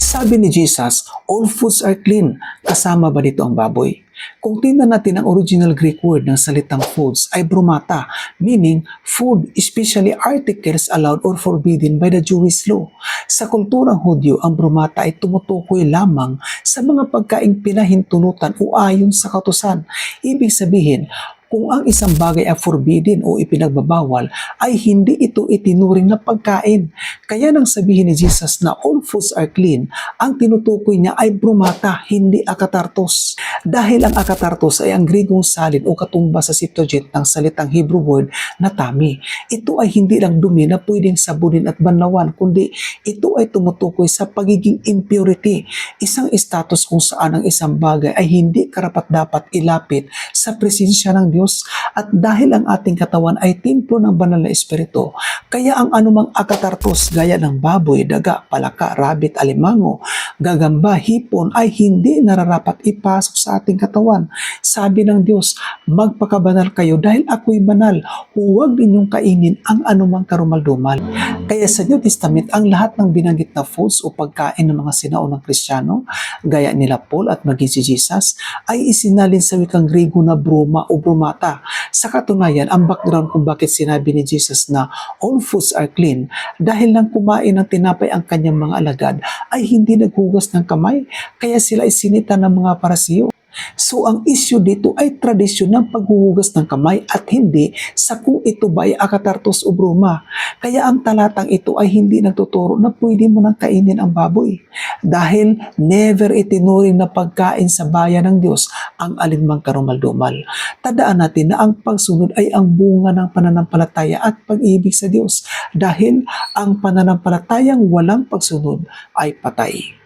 Sabi ni Jesus, all foods are clean. Kasama ba dito ang baboy? Kung tingnan natin ang original Greek word ng salitang foods ay bromata, meaning food, especially articles allowed or forbidden by the Jewish law. Sa kulturang Hudyo, ang bromata ay tumutukoy lamang sa mga pagkaing pinahintunutan o ayon sa kautusan. Ibig sabihin, kung ang isang bagay ay forbidden o ipinagbabawal, ay hindi ito itinuring na pagkain. Kaya nang sabihin ni Jesus na all foods are clean, ang tinutukoy niya ay bromata, hindi akatartos. Dahil ang akatartos ay ang Grigong salin o katumbas sa Septuagint ng salitang Hebrew word na tami. Ito ay hindi lang dumi na pwedeng sabunin at banlawan, kundi ito ay tumutukoy sa pagiging impurity, isang status kung saan ang isang bagay ay hindi karapat-dapat ilapit sa presensya ng Diyos. At dahil ang ating katawan ay templo ng banal na espiritu, kaya ang anumang akatartos gaya ng baboy, daga, palaka, rabbit, alimango, gagamba, hipon ay hindi nararapat ipasok sa ating katawan. Sabi ng Diyos, magpakabanal kayo dahil ako'y banal. Huwag ninyong kainin ang anumang karumaldumal. Kaya sa New Testament, ang lahat ng binanggit na foods o pagkain ng mga sinaunang Kristiyano, gaya nila Paul at maging si Jesus, ay isinalin sa wikang Griego na broma o bromata. Sa katunayan, ang background kung bakit sinabi ni Jesus na all foods are clean, dahil nang kumain ng tinapay ang kanyang mga alagad, ay hindi naghugas ng kamay, kaya sila ay sinita ng mga Parasiyo. So ang issue dito ay tradisyon ng paghuhugas ng kamay at hindi sa kung ito ba ay akatartos o broma. Kaya ang talatang ito ay hindi nagtuturo na pwede mo nang kainin ang baboy. Dahil never itinuring na pagkain sa bayan ng Diyos ang alinmang karumaldumal. Tandaan natin na ang pagsunod ay ang bunga ng pananampalataya at pag-ibig sa Diyos. Dahil ang pananampalatayang walang pagsunod ay patay.